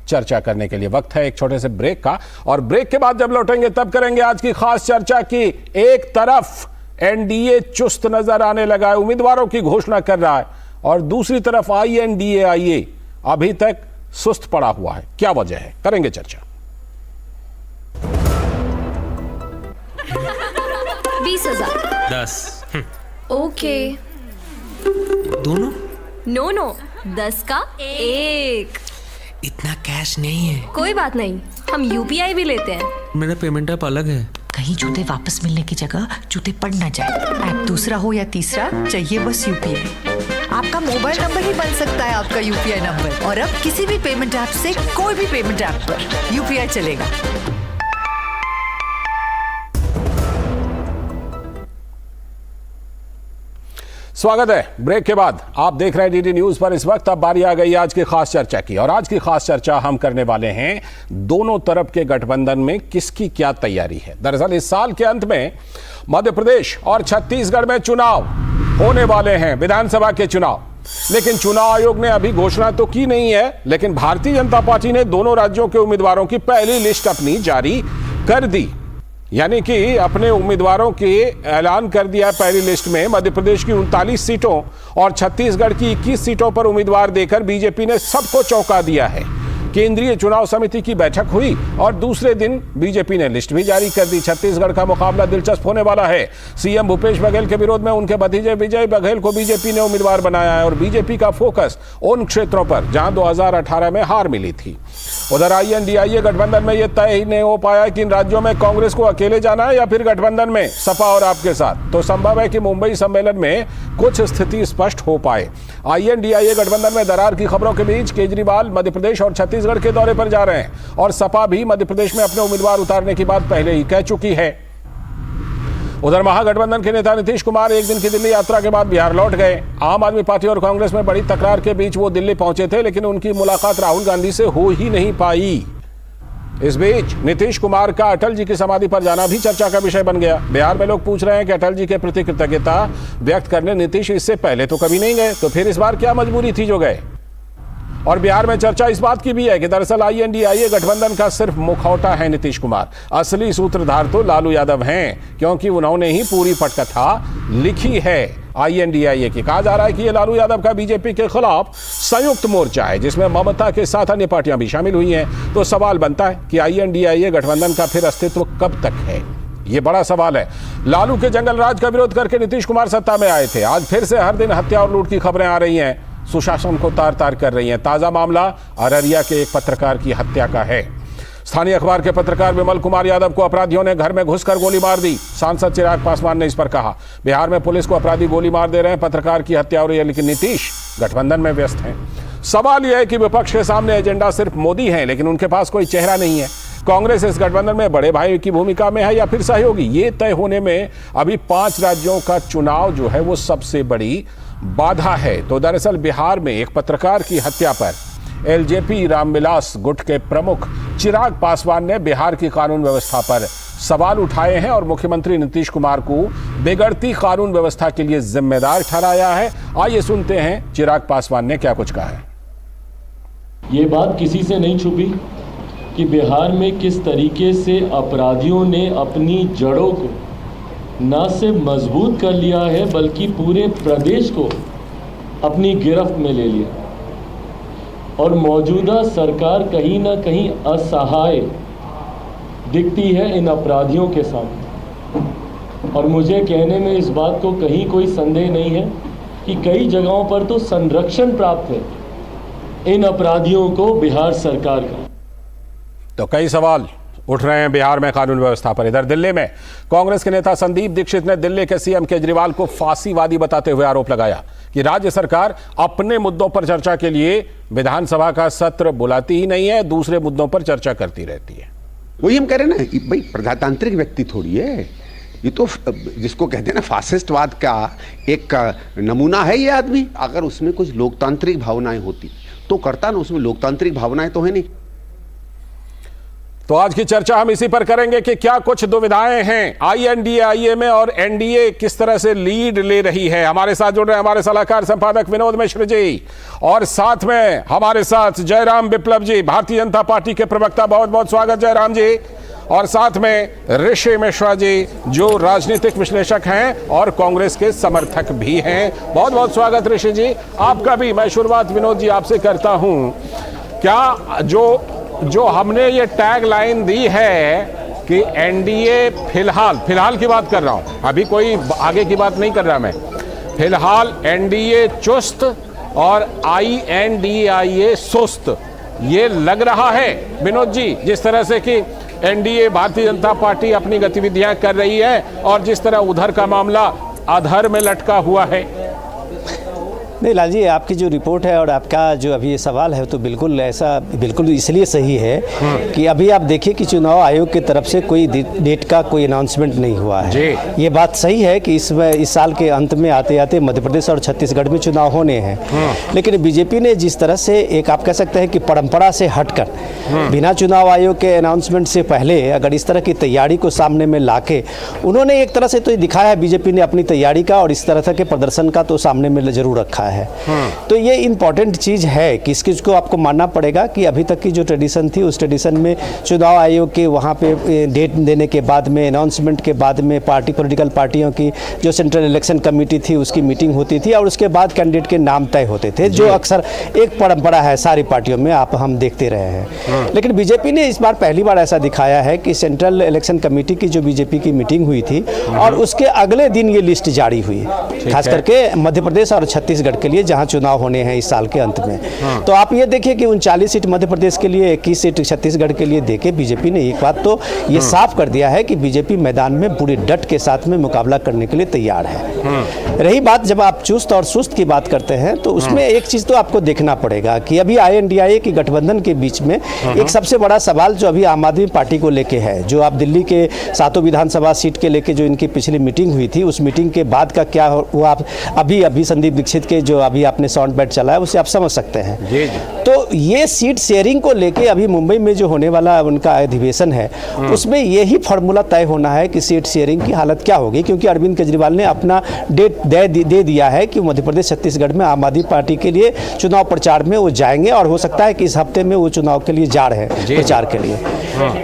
चर्चा करने के लिए। वक्त है एक छोटे से ब्रेक का, और ब्रेक के बाद जब लौटेंगे तब करेंगे आज की खास चर्चा की। एक तरफ एनडीए चुस्त नजर आने लगा है, उम्मीदवारों की घोषणा कर रहा है, और दूसरी तरफ INDAI अभी तक सुस्त पड़ा हुआ है। क्या वजह है, करेंगे चर्चा। 20,000 10 ओके। दोनों? नो 10 का 1। इतना कैश नहीं है। कोई बात नहीं, हम UPI भी लेते हैं। मेरा पेमेंट ऐप अलग है। कहीं जूते वापस मिलने की जगह जूते पड़ ना जाए। ऐप दूसरा हो या तीसरा, चाहिए बस UPI। आपका मोबाइल नंबर ही बन सकता है आपका UPI नंबर। और अब किसी भी पेमेंट ऐप से कोई भी पेमेंट ऐप पर UPI चलेगा। स्वागत है ब्रेक के बाद। आप देख रहे हैं DD न्यूज पर। इस वक्त अब बारी आ गई आज की खास चर्चा की, और आज की खास चर्चा हम करने वाले हैं दोनों तरफ के गठबंधन में किसकी क्या तैयारी है। दरअसल इस साल के अंत में मध्य प्रदेश और छत्तीसगढ़ में चुनाव होने वाले हैं, विधानसभा के चुनाव। लेकिन चुनाव आयोग ने अभी घोषणा तो की नहीं है, लेकिन भारतीय जनता पार्टी ने दोनों राज्यों के उम्मीदवारों की पहली लिस्ट अपनी जारी कर दी। यानी कि अपने उम्मीदवारों के ऐलान कर दिया पहली लिस्ट में। मध्य प्रदेश की 39 सीटों और छत्तीसगढ़ की 21 सीटों पर उम्मीदवार देकर बीजेपी ने सबको चौंका दिया है। केंद्रीय चुनाव समिति की बैठक हुई और दूसरे दिन बीजेपी ने लिस्ट भी जारी कर दी। छत्तीसगढ़ का मुकाबला दिलचस्प होने वाला है। सीएम भूपेश बघेल के विरोध में उनके भतीजे विजय बघेल को बीजेपी ने उम्मीदवार बनाया है, और बीजेपी का फोकस उन क्षेत्रों पर जहां 2018 में हार मिली थी। उधर INDAI गठबंधन में यह तय ही नहीं हो पाया कि इन राज्यों में कांग्रेस को अकेले जाना है या फिर गठबंधन में सपा और आपके साथ। तो संभव है कि मुंबई सम्मेलन में कुछ स्थिति स्पष्ट हो पाए। INDAI गठबंधन में दरार की खबरों के बीच केजरीवाल मध्य प्रदेश और छत्तीसगढ़ के दौरे पर जा रहे हैं, और सपा भी मध्य प्रदेश में अपने उम्मीदवार उतारने की बात पहले ही कह चुकी है। उधर महागठबंधन के नेता नीतीश कुमार एक दिन की दिल्ली यात्रा के बाद बिहार लौट गए। आम आदमी पार्टी और कांग्रेस में बड़ी तकरार के बीच वो दिल्ली पहुंचे थे, लेकिन उनकी मुलाकात राहुल गांधी से हो ही नहीं पाई। इस बीच नीतीश कुमार का अटल जी की समाधि पर जाना भी चर्चा का विषय बन गया। बिहार में लोग पूछ रहे हैं कि अटल जी के प्रति कृतज्ञता व्यक्त करने नीतीश इससे पहले तो कभी नहीं गए, तो फिर इस बार क्या मजबूरी थी जो गए। और बिहार में चर्चा इस बात की भी है कि दरअसल INDAI गठबंधन का सिर्फ मुखौटा है नीतीश कुमार। असली सूत्रधार तो लालू यादव हैं, क्योंकि उन्होंने ही पूरी पटकथा लिखी है INDAI की। कहा जा रहा है कि ये लालू यादव का बीजेपी के खिलाफ संयुक्त मोर्चा है, जिसमें ममता के साथ अन्य पार्टियां भी शामिल हुई हैं। तो सवाल बनता है कि INDAI गठबंधन का फिर अस्तित्व कब तक है, ये बड़ा सवाल है। लालू के जंगल राज का विरोध करके नीतीश कुमार सत्ता में आए थे। आज फिर से हर दिन हत्या और लूट की खबरें आ रही हैं, सुशासन को तार तार कर रही हैं। ताजा मामला अररिया के एक पत्रकार की हत्या का है। स्थानीय अखबार के पत्रकार विमल कुमार यादव को अपराधियों ने घर में घुसकर गोली मार दी। सांसद चिराग पासवान ने इस पर कहा, बिहार में पुलिस को अपराधी गोली मार दे रहे हैं, पत्रकार की हत्या हो रही है, लेकिन नीतीश गठबंधन में व्यस्त हैं। सवाल यह है कि विपक्ष के सामने एजेंडा सिर्फ मोदी है, लेकिन उनके पास कोई चेहरा नहीं है। कांग्रेस इस गठबंधन में बड़े भाई की भूमिका में है या फिर सहयोगी, ये तय होने में अभी 5 राज्यों का चुनाव जो है वो सबसे बड़ी बाधा है। तो दरअसल बिहार में एक पत्रकार की हत्या पर LJP रामविलास गुट के प्रमुख चिराग पासवान ने बिहार की कानून व्यवस्था पर सवाल उठाए हैं, और मुख्यमंत्री नीतीश कुमार को बिगड़ती कानून व्यवस्था के लिए जिम्मेदार ठहराया है। आइए सुनते हैं चिराग पासवान ने क्या कुछ कहा है। ये बात किसी से नहीं छुपी कि बिहार में किस तरीके से अपराधियों ने अपनी जड़ों को न सिर्फ मजबूत कर लिया है, बल्कि पूरे प्रदेश को अपनी गिरफ्त में ले लिया, और मौजूदा सरकार कहीं ना कहीं असहाय दिखती है इन अपराधियों के सामने। और मुझे कहने में इस बात को कहीं कोई संदेह नहीं है कि कई जगहों पर तो संरक्षण प्राप्त है इन अपराधियों को बिहार सरकार का। तो कई सवाल उठ रहे हैं बिहार में कानून व्यवस्था पर। इधर दिल्ली में कांग्रेस के नेता संदीप दीक्षित ने दिल्ली के सीएम केजरीवाल को फांसीवादी बताते हुए आरोप लगाया कि राज्य सरकार अपने मुद्दों पर चर्चा के लिए विधानसभा का सत्र बुलाती ही नहीं है, दूसरे मुद्दों पर चर्चा करती रहती है। वही हम कह रहे हैं ना कि भाई प्रजातांत्रिक व्यक्ति थोड़ी है, ये तो जिसको कहते हैं ना फासिस्टवाद का एक नमूना है ये आदमी। अगर उसमें कुछ लोकतांत्रिक भावनाएं होती तो करता ना, उसमें लोकतांत्रिक भावनाएं तो है नहीं। तो आज की चर्चा हम इसी पर करेंगे कि क्या कुछ दुविधाएं हैं INDA में और NDA किस तरह से लीड ले रही है। हमारे साथ जुड़ रहे हैं हमारे सलाहकार संपादक विनोद मिश्र जी, और साथ में हमारे साथ जयराम विप्लव जी, भारतीय जनता पार्टी के प्रवक्ता। बहुत बहुत स्वागत जयराम जी। और साथ में ऋषि मिश्रा जी, जो राजनीतिक विश्लेषक हैं और कांग्रेस के समर्थक भी हैं। बहुत बहुत स्वागत ऋषि जी आपका भी। मैं शुरुआत विनोद जी आपसे करता हूं। क्या जो हमने ये टैग लाइन दी है कि NDA फिलहाल की बात कर रहा हूं, अभी कोई आगे की बात नहीं कर रहा मैं, फिलहाल NDA चुस्त और INDA सुस्त, ये लग रहा है विनोद जी, जिस तरह से कि NDA भारतीय जनता पार्टी अपनी गतिविधियां कर रही है और जिस तरह उधर का मामला अधर में लटका हुआ है। नहीं लाल जी, आपकी जो रिपोर्ट है और आपका जो अभी ये सवाल है तो बिल्कुल इसलिए सही है कि अभी आप देखिए कि चुनाव आयोग की तरफ से कोई डेट का कोई अनाउंसमेंट नहीं हुआ है। ये बात सही है कि इस साल के अंत में आते आते मध्य प्रदेश और छत्तीसगढ़ में चुनाव होने हैं, लेकिन बीजेपी ने जिस तरह से एक आप कह सकते हैं कि परंपरा से हटकर बिना चुनाव आयोग के अनाउंसमेंट से पहले अगर इस तरह की तैयारी को सामने में लाके उन्होंने एक तरह से तो दिखाया है बीजेपी ने अपनी तैयारी का, और इस तरह के प्रदर्शन का तो सामने में जरूर रखा है। तो ये इंपॉर्टेंट चीज़ है कि इसको आपको मानना पड़ेगा कि अभी तक की जो ट्रेडिशन थी उस ट्रेडिशन में चुनाव आयोग के वहाँ पे डेट देने के बाद में, अनाउंसमेंट के बाद में पॉलिटिकल पार्टियों की जो सेंट्रल इलेक्शन कमेटी थी उसकी मीटिंग होती थी और उसके बाद कैंडिडेट के नाम तय होते थे, जो अक्सर एक परंपरा है सारी पार्टियों में, हम देखते रहे हैं। लेकिन बीजेपी ने इस बार पहली बार ऐसा दिखाया है कि सेंट्रल इलेक्शन कमेटी की जो बीजेपी की मीटिंग हुई थी और उसके अगले दिन ये लिस्ट जारी हुई, खास करके मध्य प्रदेश और छत्तीसगढ़ के लिए जहां चुनाव होने हैं इस साल के अंत में। तो आप ये देखिए कि 39 सीट मध्य प्रदेश के लिए, 21 सीट छत्तीसगढ़ के लिए देके बीजेपी ने एक बात तो ये साफ कर दिया है कि बीजेपी मैदान में पूरे डट के साथ में मुकाबला करने के लिए तैयार है। रही बात जब आप चुस्त और सुस्त की बात करते हैं तो उसमें एक चीज तो आपको देखना पड़ेगा कि अभी INDA की गठबंधन के बीच में एक सबसे बड़ा सवाल जो अभी आम आदमी पार्टी को लेके है, जो आप दिल्ली के 7 विधानसभा सीट के लेके जो इनकी पिछली मीटिंग हुई थी उस मीटिंग के बाद का क्या हुआ, आप अभी संदीप दीक्षित के जो अभी आपने साउंड बाइट चलाया उसे आप समझ सकते हैं। जी। तो ये सीट शेयरिंग को लेके अभी मुंबई में जो होने वाला उनका अधिवेशन है उसमें यही फॉर्मूला तय होना है कि सीट शेयरिंग की हालत क्या होगी, क्योंकि अरविंद केजरीवाल ने अपना डेट दे दिया है कि मध्य प्रदेश छत्तीसगढ़ में आम आदमी पार्टी के लिए चुनाव प्रचार में वो जाएंगे और हो सकता है कि इस हफ्ते में वो चुनाव के लिए जा रहे हैं प्रचार के लिए।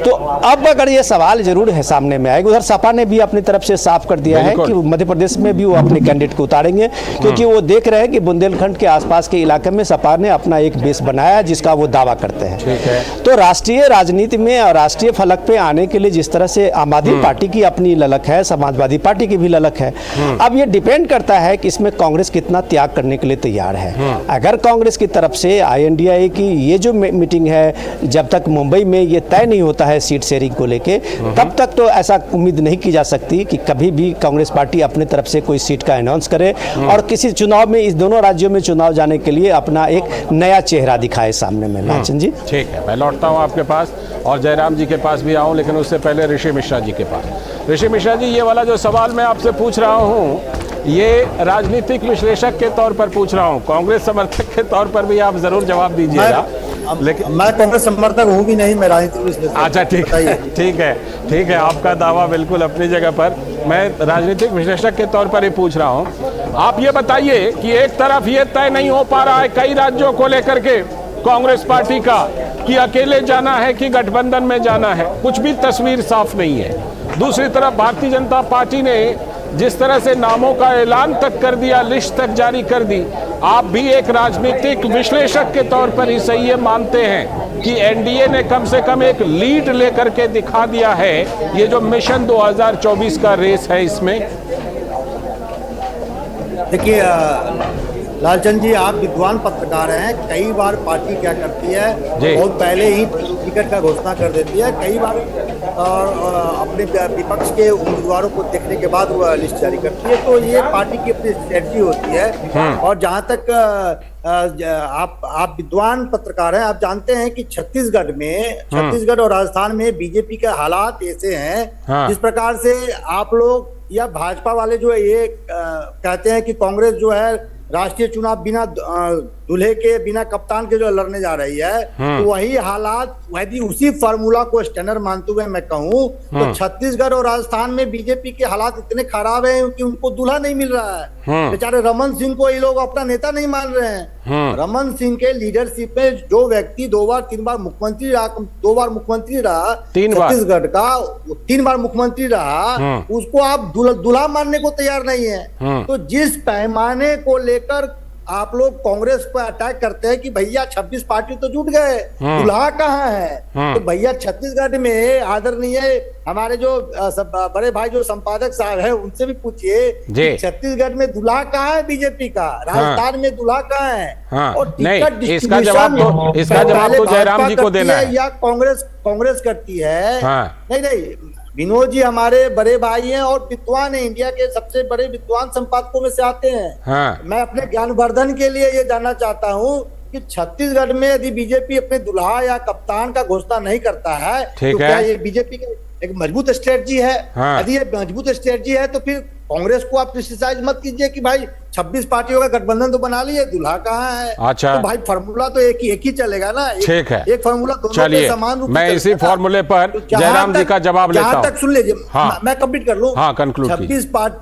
तो अब अगर ये सवाल जरूर है सामने में आएगा, उधर सपा ने भी अपनी तरफ से साफ कर दिया है कि मध्य प्रदेश में भी वो अपने कैंडिडेट को उतारेंगे, क्योंकि वो देख रहे हैं कि बुंदेलखंड के आसपास के इलाके में सपा ने अपना एक बेस बनाया जिसका वो दावा करते हैं। तो राष्ट्रीय राजनीति में और राष्ट्रीय फलक पे आने के लिए जिस तरह से आम आदमी पार्टी की अपनी ललक है, समाजवादी पार्टी की भी ललक है, अब ये डिपेंड करता है कि इसमें कांग्रेस कितना त्याग करने के लिए तैयार है। अगर कांग्रेस की तरफ से INDA की ये जो मीटिंग है, जब तक मुंबई में ये तय नहीं होता है सीट शेयरिंग को लेके, तब तक तो ऐसा उम्मीद नहीं की जा सकती कि कभी भी कांग्रेस पार्टी अपने तरफ से कोई सीट का अनाउंस करे और किसी चुनाव में इस दोनों राज्यों में चुनाव जाने के लिए अपना एक नया चेहरा दिखाए सामने में। लालचंद जी ठीक है, मैं लौटता हूं आपके पास और जयराम जी के पास भी आऊं, लेकिन उससे पहले ऋषि मिश्रा जी के पास। ऋषि मिश्रा जी, ये वाला जो सवाल मैं आपसे पूछ रहा हूं ये राजनीतिक विश्लेषक के तौर पर पूछ रहा हूं, कांग्रेस समर्थक के तौर पर भी आप जरूर जवाब दीजिएगा। लेकिन मैं कांग्रेस समर्थक हूँ भी नहीं, मैं राजनीतिक विश्लेषक। अच्छा ठीक है, आपका दावा बिल्कुल अपनी जगह पर। मैं राजनीतिक विश्लेषक के तौर पर ही पूछ रहा हूं। आप ये बताइए कि एक तरफ ये तय नहीं हो पा रहा है कई राज्यों को लेकर के कांग्रेस पार्टी का कि अकेले जाना है कि गठबंधन में जाना है, कुछ भी तस्वीर साफ नहीं है। दूसरी तरफ भारतीय जनता पार्टी ने जिस तरह से नामों का ऐलान तक कर दिया, लिस्ट तक जारी कर दी, आप भी एक राजनीतिक विश्लेषक के तौर पर ही सही ये मानते हैं कि NDA ने कम से कम एक लीड लेकर के दिखा दिया है ये जो मिशन 2024 का रेस है इसमें? देखिए लालचंद जी, आप विद्वान पत्रकार हैं। कई बार पार्टी क्या करती है, बहुत पहले ही टिकट का घोषणा कर देती है, कई बार और अपने विपक्ष के उम्मीदवारों को देखने के बाद वो लिस्ट जारी करती है। तो ये पार्टी की अपनी स्ट्रेटजी होती है। और जहाँ तक आप विद्वान पत्रकार हैं, आप जानते हैं कि छत्तीसगढ़ और राजस्थान में बीजेपी के हालात ऐसे हैं जिस प्रकार से आप लोग या भाजपा वाले जो ये कहते हैं कि कांग्रेस जो है राष्ट्रीय चुनाव बिना दूल्हे के, बिना कप्तान के जो लड़ने जा रही है, तो वही हालात, यदि उसी फार्मूला को स्टैंडर्ड मानते हुए मैं कहूं तो छत्तीसगढ़ और राजस्थान में बीजेपी के हालात इतने खराब हैं कि उनको दूल्हा नहीं मिल रहा है। बेचारे रमन सिंह को ये लोग अपना नेता नहीं मान रहे हैं। रमन सिंह के लीडरशिप में जो व्यक्ति 2 बार 3 बार मुख्यमंत्री रहा, 2 बार मुख्यमंत्री रहा छत्तीसगढ़ का, 3 बार मुख्यमंत्री रहा, उसको आप दूल्हा मानने को तैयार नहीं है। तो जिस पैमाने को लेकर आप लोग कांग्रेस पर अटैक करते हैं कि भैया 26 पार्टी तो जुट गए, दूल्हा कहाँ है, तो भैया छत्तीसगढ़ में आदरणीय हमारे जो बड़े भाई जो संपादक साहब है उनसे भी पूछिए छत्तीसगढ़ में दूल्हा कहाँ है बीजेपी का, राजस्थान में दूल्हा कहाँ है। और नहीं, इसका जवाब तो जयराम जी को देना है या कांग्रेस करती है। नहीं, विनोद जी हमारे बड़े भाई हैं और विद्वान हैं, इंडिया के सबसे बड़े विद्वान संपादकों में से आते हैं। मैं अपने ज्ञानवर्धन के लिए ये जानना चाहता हूँ कि छत्तीसगढ़ में यदि बीजेपी अपने दूल्हा या कप्तान का घोषणा नहीं करता है तो क्या ये बीजेपी की एक मजबूत स्ट्रेटजी है? यदि ये मजबूत स्ट्रेटजी है तो फिर कांग्रेस को आप क्रिटिसाइज मत कीजिए कि भाई 26 पार्टियों का गठबंधन तो बना लिए, दूल्हा कहाँ है। अच्छा, तो भाई फार्मूला तो एक ही चलेगा ना। ठीक है, एक फार्मूला दोनों के समान रूप से मैं इसी फार्मूले पर जयराम जी का जवाब लेता हूं। तक सुन लीजिए, मैं कंप्लीट कर लूं।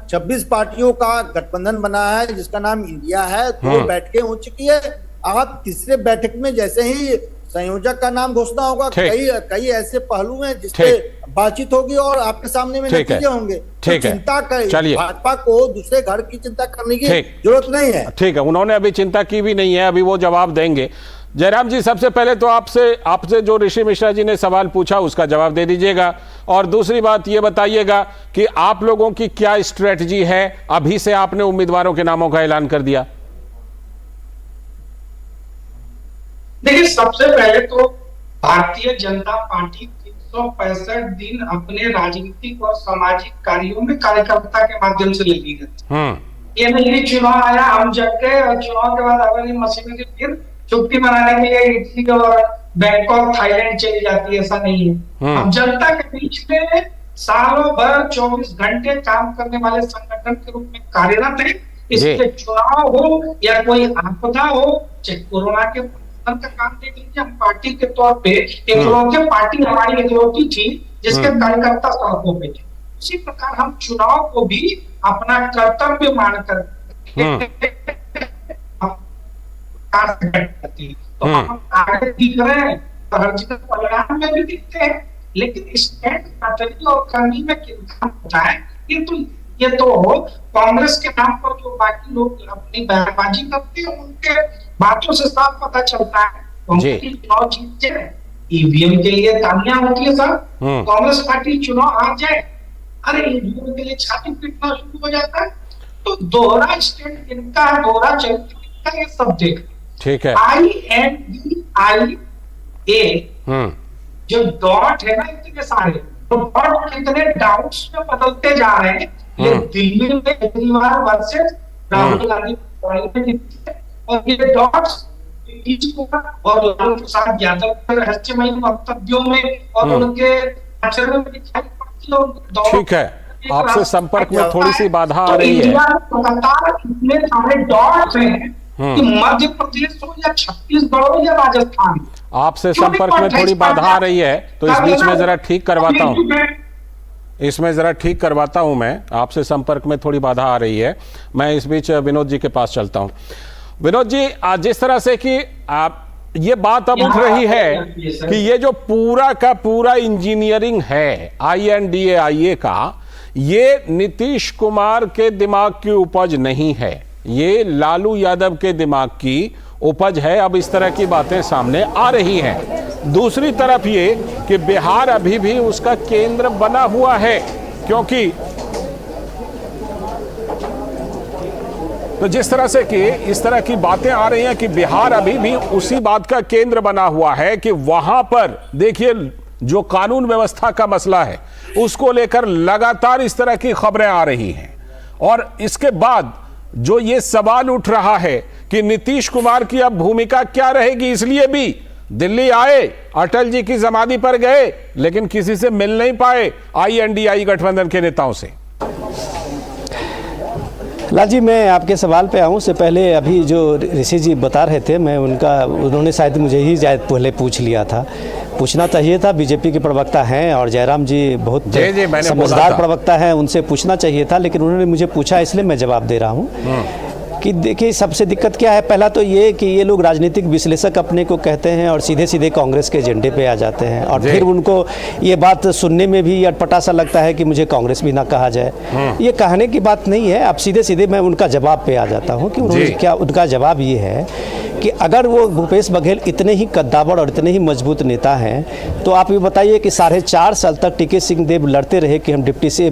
26 पार्टियों का गठबंधन बना है जिसका नाम इंडिया है, 2 बैठकें हो चुकी है। आप तीसरे बैठक में जैसे ही संयोजक का नाम घोषणा होगा, कई ऐसे पहलू हैं जिससे बातचीत होगी और आपके सामने में नतीजे होंगे। तो चिंता करिए, भाजपा को दूसरे घर की चिंता करने की जरूरत नहीं है। ठीक है, उन्होंने अभी चिंता की भी नहीं है, अभी वो जवाब देंगे। जयराम जी, सबसे पहले तो आपसे जो ऋषि मिश्रा जी ने सवाल पूछा उसका जवाब दे दीजिएगा, और दूसरी बात ये बताइएगा कि आप लोगों की क्या स्ट्रेटजी है। अभी से आपने उम्मीदवारों के नामों का ऐलान कर दिया। देखिए, सबसे पहले तो भारतीय जनता पार्टी 365 दिन अपने राजनीतिक और सामाजिक कार्यों में कार्यकर्ता के माध्यम से लगी रहती है। ये नहीं चुनाव आया हम जग गए और चुनाव के बाद अगर मशीनरी फिर छुट्टी मनाने के लिए इटली और बैंकॉक थाईलैंड चली जाती है, ऐसा नहीं है। हम जनता के बीच में सालों भर 24 घंटे काम करने वाले संगठन के रूप में कार्यरत है। इसलिए चुनाव हो या कोई आपदा हो, चाहे कोरोना के का काम देख लीजिए, हम पार्टी के तौर पे एकलौते पार्टी हमारी एकलौती थी जिसके कार्यकर्ता सड़कों पे थे। उसी प्रकार हम चुनाव को भी अपना कर्तव्य मानकर तो हम आगे दिख रहे हैं, तो हर जगह परिणाम में भी दिखते हैं, लेकिन स्टैंड स्ट्रैटेजी और करनी में कितना होता है ये तो कांग्रेस के नाम पर जो बाकी लोग अपनी बयानबाजी करते हैं उनके बातों से साफ पता चलता है। चुनाव जीत जाए, ईवीएम के लिए तालियां होती है सर, कांग्रेस पार्टी चुनाव हार जाए, अरे ईवीएम के लिए छाती पीटना शुरू हो जाता है। तो दोहरा स्टैंड इनका है, दोहरा चरित्र इनका, ये सब देख। ठीक है, INDIA जो डॉट है ना, इतने सारे तो डॉट कितने डाउट्स में बदलते जा रहे हैं। ये दिल्ली में केजरीवाल वर्सेस राहुल गांधी और ये डॉट्स और लालू प्रसाद यादव के रहस्यमय वक्तव्यों में और उनके आचरण में दिखाई पड़ती है। ठीक है, आपसे संपर्क में थोड़ी सी बाधा आ रही है। इतने सारे डॉट्स हैं कि मध्य प्रदेश हो या छत्तीसगढ़ हो या राजस्थान, आपसे संपर्क में थोड़ी बाधा आ रही है, तो इस बीच में जरा ठीक करवाता हूं। मैं आपसे संपर्क में थोड़ी बाधा आ रही है, मैं इस बीच विनोद जी के पास चलता हूं। विनोद जी, जिस तरह से कि आप ये बात अब उठ रही है कि ये जो पूरा का पूरा इंजीनियरिंग है INDIA का, ये नीतीश कुमार के दिमाग की उपज नहीं है, ये लालू यादव के दिमाग की उपज है। अब इस तरह की बातें सामने आ रही हैं। दूसरी तरफ ये कि बिहार अभी भी उसका केंद्र बना हुआ है, क्योंकि तो जिस तरह से कि इस तरह की बातें आ रही हैं कि बिहार अभी भी उसी बात का केंद्र बना हुआ है कि वहां पर देखिए जो कानून व्यवस्था का मसला है उसको लेकर लगातार इस तरह की खबरें आ रही हैं। और इसके बाद जो ये सवाल उठ रहा है कि नीतीश कुमार की अब भूमिका क्या रहेगी, इसलिए भी दिल्ली आए, अटल जी की समाधि पर गए, लेकिन किसी से मिल नहीं पाए INDI गठबंधन के नेताओं से। लाल जी, मैं आपके सवाल पे आऊँ से पहले अभी जो ऋषि जी बता रहे थे, मैं उन्होंने शायद मुझे ही पहले पूछ लिया था। पूछना चाहिए था, बीजेपी के प्रवक्ता हैं और जयराम जी बहुत समझदार प्रवक्ता हैं, उनसे पूछना चाहिए था, लेकिन उन्होंने मुझे पूछा इसलिए मैं जवाब दे रहा हूँ कि देखिए सबसे दिक्कत क्या है। पहला तो ये कि ये लोग राजनीतिक विश्लेषक अपने को कहते हैं और सीधे सीधे कांग्रेस के एजेंडे पे आ जाते हैं और फिर उनको ये बात सुनने में भी अटपटा सा लगता है कि मुझे कांग्रेस भी ना कहा जाए। ये कहने की बात नहीं है। अब सीधे सीधे मैं उनका जवाब पे आ जाता हूँ कि उन्होंने क्या, उनका जवाब ये है कि अगर वो भूपेश बघेल इतने ही कद्दावर और इतने ही मजबूत नेता हैं तो आप ये बताइए कि 4.5 साल तक टीके सिंहदेव लड़ते रहे कि हम डिप्टी से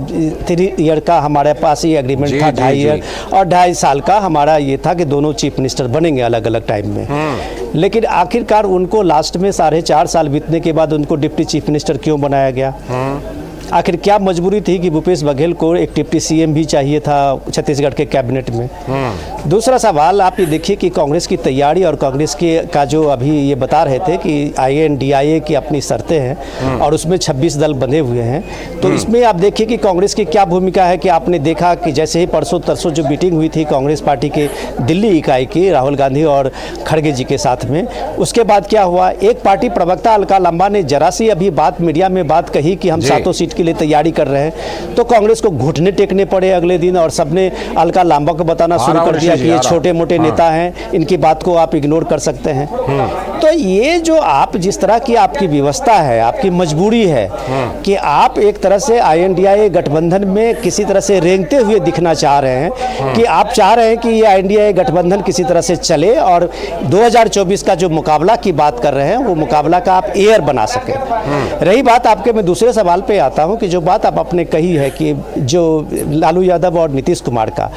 3 ईयर का हमारे पास ये एग्रीमेंट था, 2.5 ईयर और 2.5 साल का हमारा ये था कि दोनों चीफ मिनिस्टर बनेंगे अलग अलग टाइम में। लेकिन आखिरकार उनको लास्ट में 4.5 साल बीतने के बाद उनको डिप्टी चीफ मिनिस्टर क्यों बनाया गया? आखिर क्या मजबूरी थी कि भूपेश बघेल को एक डिप्टी सीएम भी चाहिए था छत्तीसगढ़ के कैबिनेट में? दूसरा सवाल आप ये देखिए कि कांग्रेस की तैयारी और कांग्रेस के का जो अभी ये बता रहे थे कि INDIA की अपनी शर्तें हैं और उसमें 26 दल बंधे हुए हैं, तो इसमें आप देखिए कि कांग्रेस की क्या भूमिका है। कि आपने देखा कि जैसे ही परसों तरसों जो मीटिंग हुई थी कांग्रेस पार्टी के दिल्ली इकाई की राहुल गांधी और खड़गे जी के साथ में, उसके बाद क्या हुआ, एक पार्टी प्रवक्ता अलका लांबा ने जरा सी अभी बात मीडिया में बात कही कि हम 7 सीट के लिए तैयारी कर रहे हैं, तो कांग्रेस को घुटने टेकने पड़े अगले दिन और सबने अलका लांबा को बताना शुरू कर दिया कि ये छोटे मोटे नेता हैं, इनकी बात को आप इग्नोर कर सकते हैं। तो ये जो आप जिस तरह की आपकी व्यवस्था है, आपकी मजबूरी है कि आप एक तरह से INDIA गठबंधन में किसी तरह से रेंगते हुए दिखना चाह रहे हैं कि आप चाह रहे हैं कि ये INDIA गठबंधन किसी तरह से चले और 2024 का जो मुकाबला की बात कर रहे हैं वो मुकाबला का आप एयर बना सके। रही बात आपके, मैं दूसरे सवाल पे आता हूं कि जो बात आपने कही है कि जो लालू यादव और नीतीश कुमार का,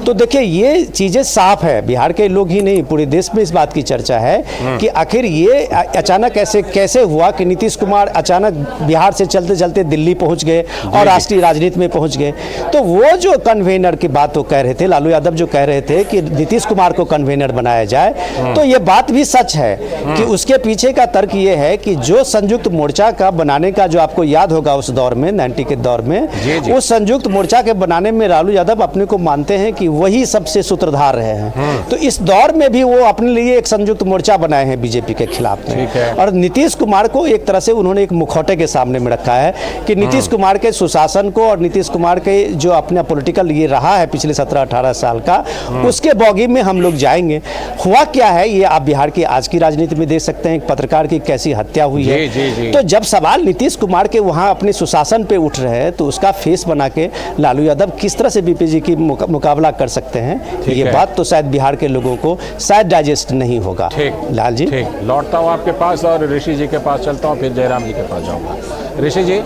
तो देखिए ये चीजें साफ है, बिहार के लोग ही नहीं पूरे देश में इस बात की चर्चा है कि आखिर ये अचानक कैसे हुआ कि नीतीश कुमार अचानक बिहार से चलते चलते दिल्ली पहुंच गए और राष्ट्रीय राजनीति में पहुंच गए। तो वो जो कन्वेनर की बात वो कह रहे थे, लालू यादव जो कह रहे थे कि नीतीश कुमार को कन्वेनर बनाया जाए, तो ये बात भी सच है कि उसके पीछे का तर्क ये है कि जो संयुक्त मोर्चा का बनाने का, जो आपको याद होगा उस दौर में 90 के दौर में, उस संयुक्त मोर्चा के बनाने में लालू यादव अपने को मानते हैं कि वही सबसे सूत्रधार रहे हैं। तो इस दौर में भी वो अपने लिए एक संयुक्त मोर्चा बनाए हैं बीजेपी के खिलाफ में, और नीतीश कुमार को एक तरह से उन्होंने एक मुखौटे के सामने में रखा है कि नीतीश कुमार के सुशासन को और नीतीश कुमार के जो अपना पॉलिटिकल ये रहा है पिछले 17-18 साल का, उसके बॉगी में हम लोग जाएंगे। हुआ क्या है ये आप बिहार की आज की राजनीति में देख सकते हैं, पत्रकार की कैसी हत्या हुई है। तो जब सवाल नीतीश कुमार के वहां अपने सुशासन पे उठ रहे हैं तो उसका फेस बना के लालू यादव किस तरह से बीपीजी की मुकाबला कर सकते हैं, ये बात तो शायद बिहार के लोगों को शायद डाइजेस्ट नहीं होगा। लाल जी, लौटता हूँ आपके पास और ऋषि जी के पास चलता हूँ, फिर जयराम जी के पास जाऊँगा। ऋषि जी,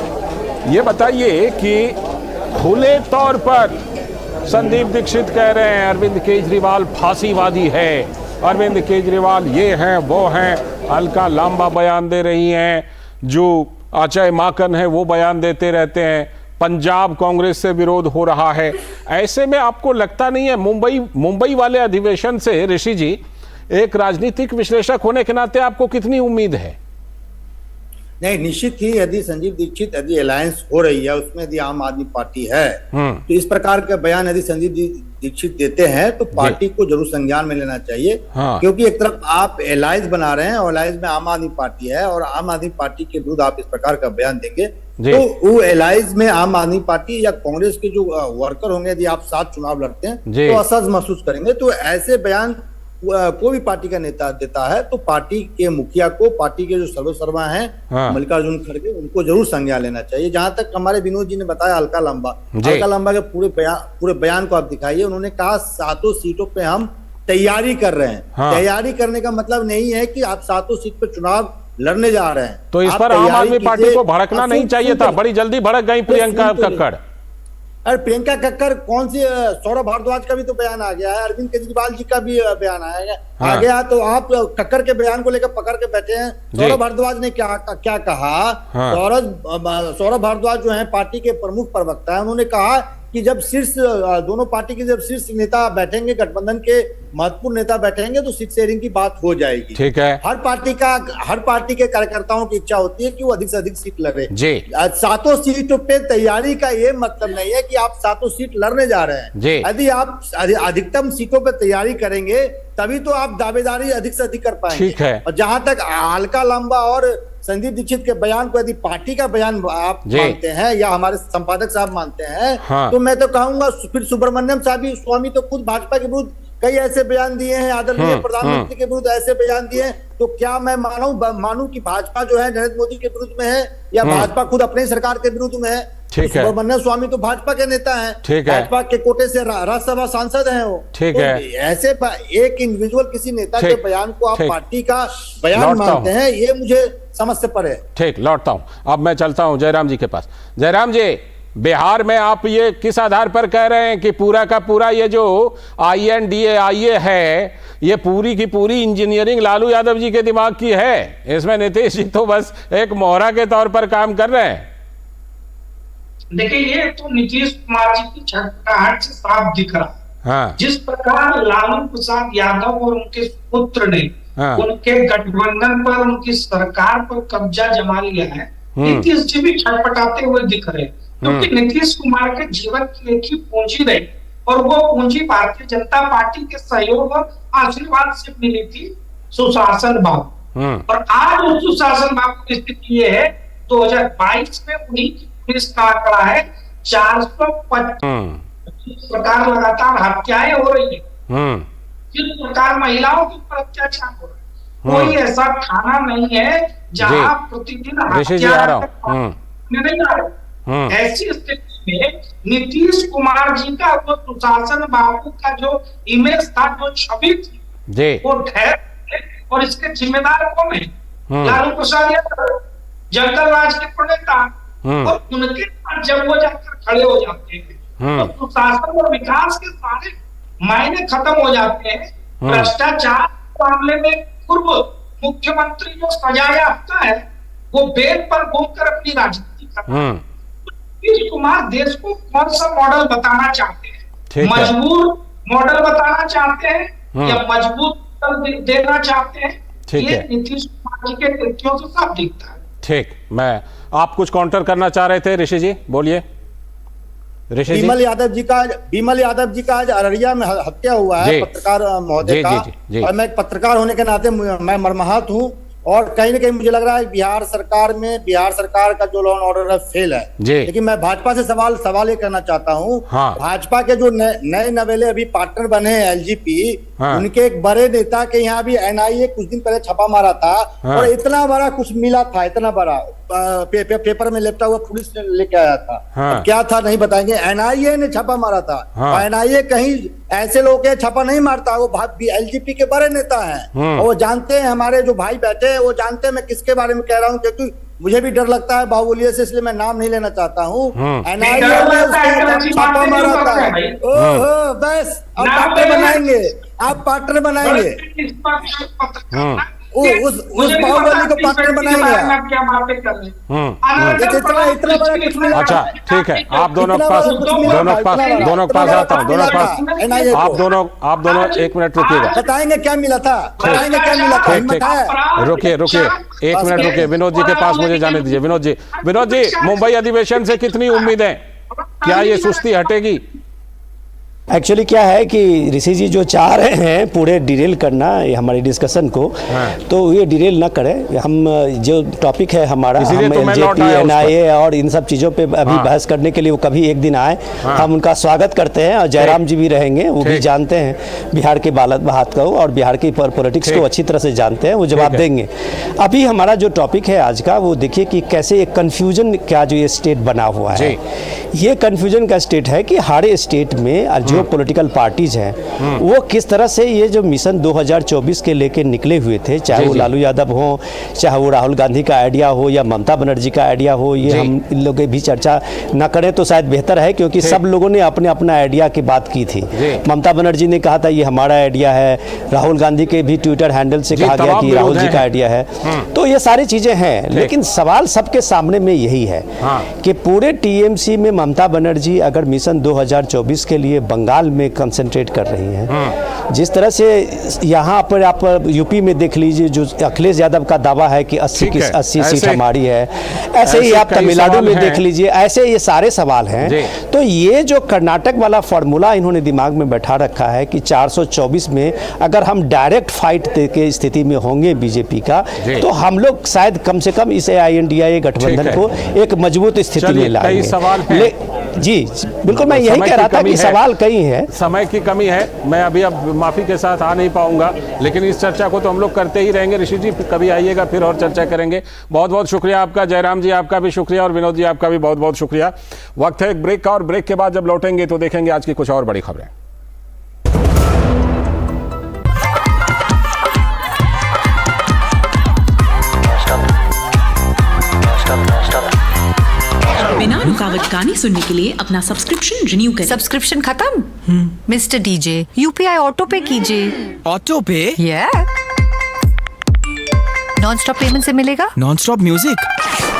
ये बताइए कि खुले तौर पर संदीप दीक्षित कह रहे हैं अरविंद केजरीवाल फांसीवादी है, अरविंद केजरीवाल ये हैं वो हैं, अलका लांबा बयान दे रही हैं, जो अजय माकन है वो बयान देते रहते हैं, पंजाब कांग्रेस से विरोध हो रहा है। ऐसे में आपको लगता नहीं है मुंबई वाले अधिवेशन से, ऋषि जी, एक राजनीतिक विश्लेषक होने के नाते आपको कितनी उम्मीद है? नहीं, निश्चित ही यदि संजीव दीक्षित यदि अलायंस हो रही है उसमें यदि आम आदमी पार्टी है तो इस प्रकार का बयान यदि संजीव दीक्षित देते हैं तो पार्टी को जरूर संज्ञान में लेना चाहिए। क्योंकि एक तरफ आप अलायंस बना रहे हैं और अलायंस में आम आदमी पार्टी है और आम आदमी पार्टी के विरुद्ध आप इस प्रकार का बयान देंगे तो वो अलायंस में आम आदमी पार्टी या कांग्रेस के जो वर्कर होंगे, यदि आप साथ चुनाव लड़ते हैं तो असहज महसूस करेंगे। तो ऐसे बयान कोई भी पार्टी का नेता देता है तो पार्टी के मुखिया को, पार्टी के जो सर्वसर्वा हैं मल्लिकार्जुन खड़गे, उनको जरूर संज्ञान लेना चाहिए। जहां तक हमारे विनोद जी ने बताया अलका लांबा के पूरे बयान को आप दिखाइए। उन्होंने कहा 7 सीटों पे हम तैयारी कर रहे हैं। तैयारी करने का मतलब नहीं है कि आप 7 सीट पे चुनाव लड़ने जा रहे हैं। तो इस पर आम आदमी पार्टी को भड़कना नहीं चाहिए था, बड़ी जल्दी भड़क गई प्रियंका कक्कड़। अरे प्रियंका कक्कड़ कौन सी, सौरभ भारद्वाज का भी तो बयान आ गया है, अरविंद केजरीवाल जी का भी बयान आ गया। तो आप कक्कड़ के बयान को लेकर पकड़ के बैठे हैं। सौरभ भारद्वाज ने क्या कहा? सौरभ भारद्वाज जो है पार्टी के प्रमुख प्रवक्ता है, उन्होंने कहा कि जब शीर्ष दोनों पार्टी के जब शीर्ष नेता बैठेंगे, गठबंधन के महत्वपूर्ण नेता बैठेंगे, तो सीट शेयरिंग की बात हो जाएगी। ठीक है। हर पार्टी के कार्यकर्ताओं की इच्छा होती है कि वो अधिक से अधिक सीट लड़े जी। सातों सीटों पे तैयारी का ये मतलब नहीं है कि आप सातों सीट लड़ने जा रहे हैं। जी। यदि आप अधिकतम सीटों पे तैयारी करेंगे तभी तो आप दावेदारी अधिक से अधिक कर पाएंगे। ठीक है। और जहां तक हल्का लंबा और संदीप दीक्षित के बयान को यदि पार्टी का बयान आप मानते हैं या हमारे संपादक साहब मानते हैं, हाँ। तो मैं तो कहूंगा फिर सुब्रमण्यम स्वामी तो खुद भाजपा के विरुद्ध कई ऐसे बयान दिए हैं, आदरणीय प्रधानमंत्री के विरुद्ध ऐसे बयान दिए हैं। तो क्या मैं मानूं कि भाजपा जो है नरेंद्र मोदी के विरुद्ध में है या भाजपा खुद अपने सरकार के विरुद्ध में है? ठीक है। सुब्रमण्यम स्वामी तो भाजपा के नेता हैं, ठीक है। भाजपा के कोटे से राज्यसभा सांसद हैं वो। ठीक तो है। ऐसे एक इंडिविजुअल किसी नेता के बयान को आप ठीक। पार्टी का बयान मानते हैं, ये मुझे समझ से परे है। ठीक, लौटता हूं। अब मैं चलता हूं जयराम जी के पास। जयराम जी, बिहार में आप ये किस आधार पर कह रहे हैं कि पूरा का पूरा ये जो INDAI है, ये पूरी की पूरी इंजीनियरिंग लालू यादव जी के दिमाग की है, इसमें नीतीश जी तो बस एक मोहरा के तौर पर काम कर रहे हैं? देखिए, ये तो नीतीश कुमार जी की छटपटाहट से साफ दिख रहा है। हाँ। जिस प्रकार लालू प्रसाद यादव और उनके पुत्र ने उनके गठबंधन पर, उनकी सरकार पर कब्जा जमा लिया है, नीतीश जी भी छटपटाते हुए दिख रहे हैं। क्योंकि नीतीश कुमार के जीवन की एक ही पूंजी रही और वो पूंजी भारतीय जनता पार्टी के सहयोग और आशीर्वाद से मिली थी, सुशासन बाबू। और आज उस सुशासन बाबू की स्थिति ये है, 2022 में उन्हीं की पुलिस का आंकड़ा है 425 प्रकार लगातार हत्याएं हो रही है, किस प्रकार महिलाओं के ऊपर अत्याचार हो रहा है। कोई ऐसा थाना नहीं है जहां प्रतिदिन हत्या नहीं आ रहा। ऐसी स्थिति में नीतीश कुमार जी का वो सुशासन बाबू का जो इमेज था, जो छवि थी, वो ढह और इसके जिम्मेदार कौन है? लालू प्रसाद यादव, जंगल राज के प्रणेता। और उनके साथ जब वो जाकर खड़े हो जाते हैं तो सुशासन और विकास के सारे मायने खत्म हो जाते हैं। भ्रष्टाचार मामले में पूर्व मुख्यमंत्री जो सजायाफ्ता है, वो बेल पर घूमकर अपनी राजनीति कर रहा है। नीतीश कुमार देश को कौन सा मॉडल बताना चाहते हैं? मजबूर मॉडल बताना चाहते हैं या मजबूत मॉडल देना चाहते हैं? ये नीतीश कुमार जी के कृत्यों से साफ दिखता है। ठीक, आप कुछ काउंटर करना चाह रहे थे ऋषि जी, बोलिए। ऋषि जी, विमल यादव जी का आज अररिया में हत्या हुआ है, पत्रकार महोदय का। और मैं एक पत्रकार होने के नाते मैं मर्माहत हूँ। और कहीं ना कहीं मुझे लग रहा है बिहार सरकार का जो लॉ एंड ऑर्डर है फेल है। लेकिन मैं भाजपा से सवाल ये करना चाहता हूँ। भाजपा के जो नए नवेले अभी पार्टनर बने हैं LGP, उनके एक बड़े नेता के यहाँ भी NIA कुछ दिन पहले छापा मारा था और इतना बड़ा कुछ मिला था, इतना बड़ा पेपर में लेपटा हुआ पुलिस ने लेके आया था। क्या था नहीं बताएंगे। NIA ने छापा मारा था। NIA कहीं ऐसे लोग के छापा नहीं मारता, वो LGP के बड़े नेता हैं और वो जानते हैं, हमारे जो भाई बैठे हैं वो जानते हैं मैं किसके बारे में कह रहा हूँ, क्योंकि मुझे भी डर लगता है बाहुबलिया से, इसलिए मैं नाम नहीं लेना चाहता हूँ। NIA ने उसको छापा मारा था। ओहो, बस अब पार्टनर बनाएंगे उस बाहुबली को पार्टनर बनाएंगे। क्या बातें कर रहे हैं? इतना बड़ा कुछ मिला। अच्छा ठीक है, आप दोनों के पास आता हूँ। आप दोनों 1 मिनट रुकिएगा। बताएंगे क्या मिला था, रुकिए 1 मिनट रुकिए। विनोद जी के पास मुझे जाने दीजिए। विनोद जी, मुंबई अधिवेशन से कितनी उम्मीदें, क्या ये सुस्ती हटेगी? एक्चुअली क्या है कि ऋषि जी जो चाह रहे हैं पूरे डिटेल करना हमारी डिस्कशन को, तो ये डिटेल ना करें। हम जो टॉपिक है हमारा, हम LJP NIA और इन सब चीज़ों पे अभी बहस करने के लिए वो कभी एक दिन आए, हम उनका स्वागत करते हैं। और जयराम जी भी रहेंगे, वो भी जानते हैं बिहार के बात को और बिहार की पॉलिटिक्स को अच्छी तरह से जानते हैं, वो जवाब देंगे। अभी हमारा जो टॉपिक है आज का, वो देखिए कि कैसे एक कन्फ्यूजन का जो ये स्टेट बना हुआ है। ये कन्फ्यूजन का स्टेट है कि हर स्टेट में जो जो पॉलिटिकल पार्टीज हैं वो किस तरह से ये जो मिशन 2024 के लेके निकले हुए थे, चाहे वो लालू यादव हो, चाहे वो राहुल गांधी का आइडिया हो या ममता बनर्जी का आइडिया हो, ये हम इन लोगों की भी चर्चा न करें तो शायद बेहतर है, क्योंकि सब लोगों ने अपने अपना आइडिया की बात की थी। ममता बनर्जी ने कहा था ये हमारा आइडिया है, राहुल गांधी के भी ट्विटर हैंडल से कहा गया कि राहुल जी का आइडिया है। तो ये सारी चीजें हैं, लेकिन सवाल सबके सामने में यही है कि पूरे टीएमसी में ममता बनर्जी अगर मिशन 2024 के लिए बंगाल में कंसंट्रेट कर रही हैं, जिस तरह से यहाँ पर आप यूपी में देख लीजिए, जो अखिलेश यादव का दावा है कि 80 सीट हमारी है, ऐसे ही आप तमिलनाडु में देख लीजिए, ऐसे ये सारे सवाल हैं। तो ये जो कर्नाटक वाला फॉर्मूला इन्होंने दिमाग में बैठा रखा है कि 424 में अगर हम डायरेक्ट फाइट के स्थिति में होंगे बीजेपी का, तो हम लोग शायद कम से कम इस AINDIA गठबंधन को एक मजबूत स्थिति में लाएंगे। जी बिल्कुल, मैं यही कह रहा था कि सवाल कई है, समय की कमी है, मैं अभी अब माफी के साथ आ नहीं पाऊंगा, लेकिन इस चर्चा को तो हम लोग करते ही रहेंगे। ऋषि जी कभी आइएगा, फिर और चर्चा करेंगे। बहुत बहुत शुक्रिया आपका, जयराम जी आपका भी शुक्रिया, और विनोद जी आपका भी बहुत बहुत शुक्रिया। वक्त है एक ब्रेक का, और ब्रेक के बाद जब लौटेंगे तो देखेंगे आज की कुछ और बड़ी खबरें। बिना रुकावट गाने सुनने के लिए अपना सब्सक्रिप्शन रिन्यू करें। सब्सक्रिप्शन खत्म? मिस्टर डीजे, UPI ऑटो पे कीजिए। ऑटो पे? नॉन स्टॉप पेमेंट से मिलेगा नॉन स्टॉप म्यूजिक।